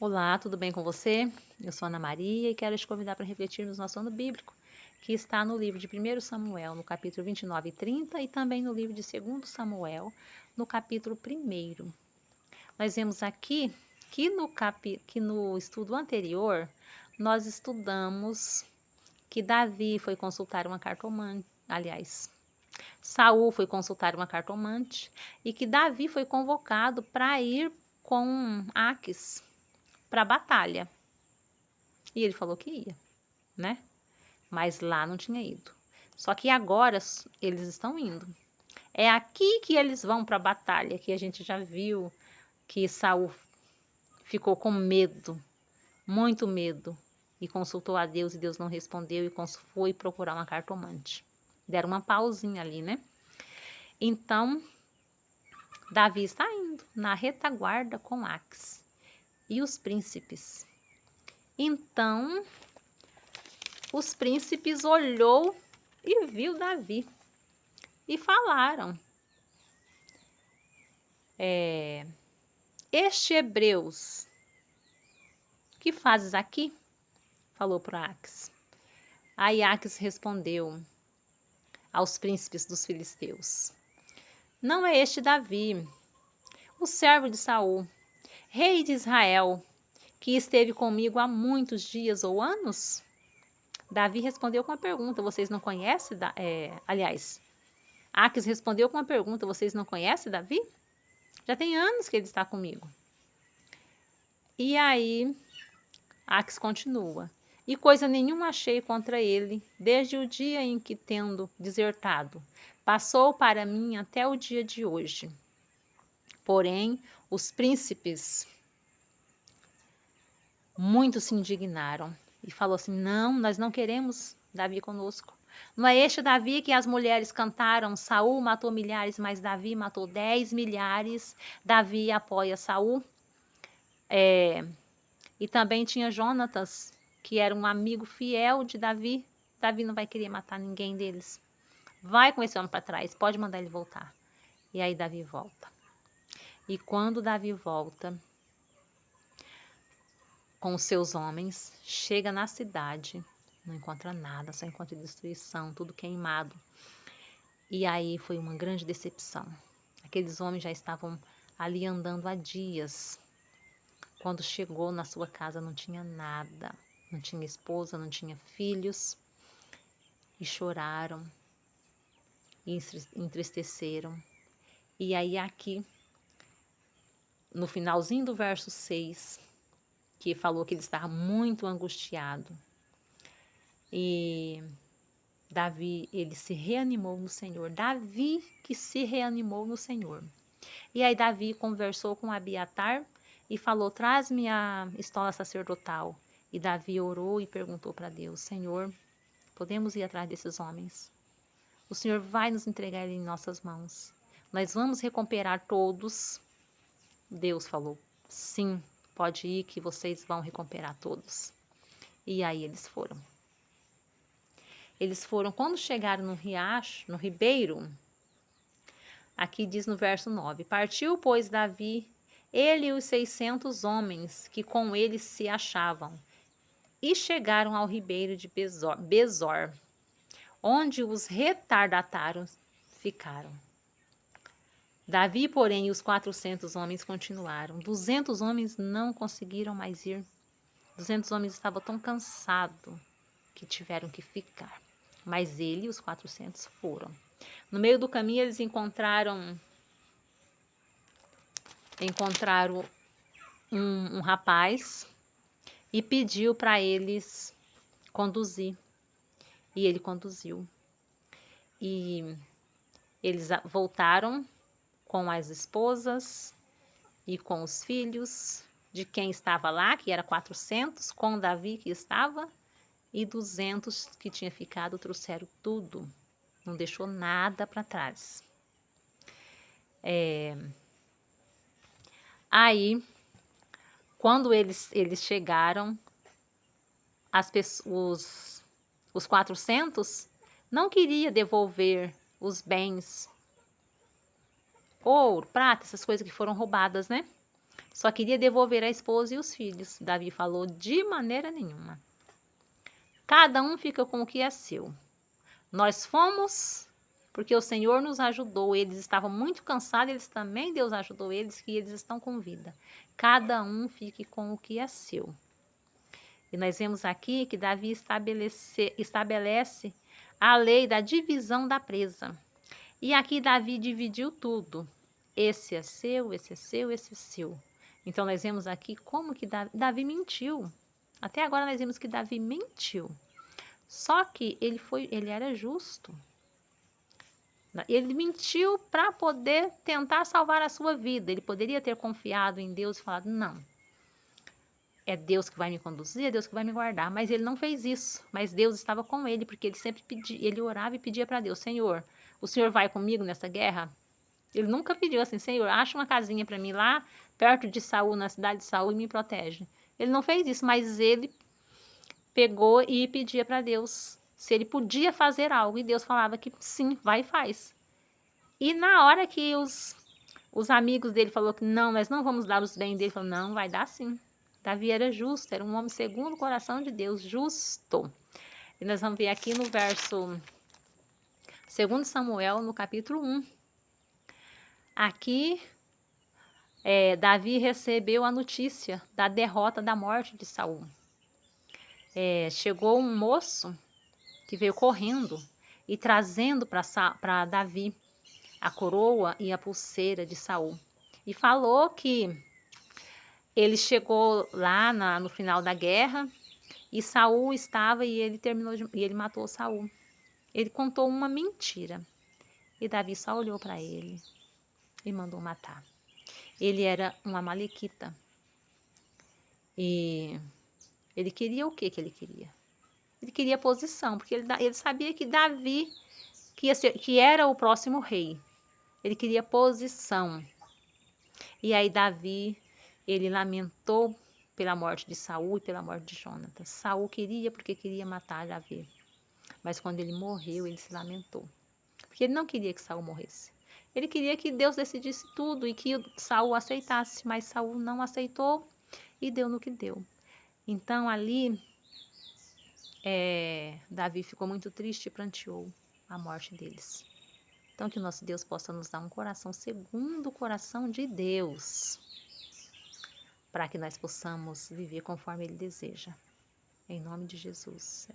Olá, tudo bem com você? Eu sou Ana Maria e quero te convidar para refletirmos no nosso ano bíblico, que está no livro de 1 Samuel, no capítulo 29 e 30, e também no livro de 2 Samuel, no capítulo 1. Nós vemos aqui que no estudo anterior, nós estudamos que Davi foi consultar uma cartomante, Saul foi consultar uma cartomante, e que Davi foi convocado para ir com Aques para a batalha. E ele falou que ia, né? Mas lá não tinha ido. Só que agora eles estão indo. É aqui que eles vão para a batalha, que a gente já viu que Saul ficou com medo, muito medo, e consultou a Deus e Deus não respondeu e foi procurar uma cartomante. Deram uma pausinha ali, né? Então, Davi está indo na retaguarda com Aques e os príncipes. Então, os príncipes olhou e viu Davi e falaram: Este Hebreus, que fazes aqui? Falou para Aques. Aí Aques respondeu aos príncipes dos filisteus: Não é este Davi, o servo de Saul, rei de Israel, que esteve comigo há muitos dias ou anos? Davi respondeu com uma pergunta: Vocês não conhecem? Aques respondeu com uma pergunta: Vocês não conhecem Davi? Já tem anos que ele está comigo. E aí, Aques continua: E coisa nenhuma achei contra ele, desde o dia em que, tendo desertado, passou para mim até o dia de hoje. Porém, os príncipes muito se indignaram e falou assim: Não, nós não queremos Davi conosco. Não é este Davi que as mulheres cantaram: Saul matou milhares, mas Davi matou 10 milhares. Davi apoia Saul. E também tinha Jonatas, que era um amigo fiel de Davi. Davi não vai querer matar ninguém deles. Vai com esse homem para trás, pode mandar ele voltar. E aí Davi volta. E quando Davi volta com os seus homens, chega na cidade, não encontra nada, só encontra destruição, tudo queimado. E aí foi uma grande decepção. Aqueles homens já estavam ali andando há dias. Quando chegou na sua casa não tinha nada, não tinha esposa, não tinha filhos, e choraram, e entristeceram. E aí aqui, no finalzinho do verso 6, que falou que ele estava muito angustiado, e Davi, ele se reanimou no Senhor. Davi que se reanimou no Senhor. E aí Davi conversou com Abiatar e falou: Traz-me a estola sacerdotal. E Davi orou e perguntou para Deus: Senhor, podemos ir atrás desses homens? O Senhor vai nos entregar ele em nossas mãos. Nós vamos recuperar todos. Deus falou: Sim, pode ir que vocês vão recuperar todos. E aí eles foram. Eles foram, quando chegaram no riacho, no ribeiro, aqui diz no verso 9: Partiu, pois, Davi, ele e os 600 homens que com ele se achavam, e chegaram ao ribeiro de Besor, onde os retardatários ficaram. Davi, porém, e os 400 homens continuaram. 200 homens não conseguiram mais ir. 200 homens estavam tão cansados que tiveram que ficar. Mas ele e os 400 foram. No meio do caminho, eles encontraram um rapaz e pediu para eles conduzir. E ele conduziu. E eles voltaram com as esposas e com os filhos de quem estava lá, que era 400, com Davi que estava, e 200 que tinha ficado, trouxeram tudo. Não deixou nada para trás. Aí, quando eles chegaram, os 400 não queria devolver os bens, ouro, prata, essas coisas que foram roubadas, né? Só queria devolver a esposa e os filhos. Davi falou: de maneira nenhuma. Cada um fica com o que é seu. Nós fomos porque o Senhor nos ajudou. Eles estavam muito cansados, eles também, Deus ajudou eles, que eles estão com vida. Cada um fique com o que é seu. E nós vemos aqui que Davi estabelece a lei da divisão da presa. E aqui Davi dividiu tudo. Esse é seu, esse é seu, esse é seu. Então nós vemos aqui como que Davi mentiu. Até agora nós vemos que Davi mentiu. Só que ele era justo. Ele mentiu para poder tentar salvar a sua vida. Ele poderia ter confiado em Deus e falado: não, é Deus que vai me conduzir, é Deus que vai me guardar. Mas ele não fez isso. Mas Deus estava com ele, porque ele sempre pedia, ele orava e pedia para Deus: Senhor, o Senhor vai comigo nessa guerra? Ele nunca pediu assim: Senhor, acha uma casinha para mim lá perto de Saul, na cidade de Saul, e me protege. Ele não fez isso, mas ele pegou e pedia para Deus se ele podia fazer algo. E Deus falava que sim, vai e faz. E na hora que os amigos dele falaram que não, nós não vamos dar os bens dele, ele falou: não, vai dar sim. Davi era justo, era um homem segundo o coração de Deus, justo. E nós vamos ver aqui no verso 2 Samuel, no capítulo 1. Aqui, Davi recebeu a notícia da derrota, da morte de Saul. Chegou um moço que veio correndo e trazendo para Davi a coroa e a pulseira de Saul. E falou que ele chegou lá no final da guerra e Saul estava e ele matou Saul. Ele contou uma mentira. E Davi só olhou para ele e mandou matar. Ele era um amalequita. E ele queria o que ele queria? Ele queria posição, porque ele sabia que Davi que era o próximo rei. Ele queria posição. E aí Davi, ele lamentou pela morte de Saul e pela morte de Jonatas. Saul queria porque queria matar Davi. Mas quando ele morreu, ele se lamentou. Porque ele não queria que Saul morresse. Ele queria que Deus decidisse tudo e que Saul aceitasse, mas Saul não aceitou e deu no que deu. Então ali, Davi ficou muito triste e pranteou a morte deles. Então que o nosso Deus possa nos dar um coração segundo o coração de Deus, para que nós possamos viver conforme Ele deseja. Em nome de Jesus.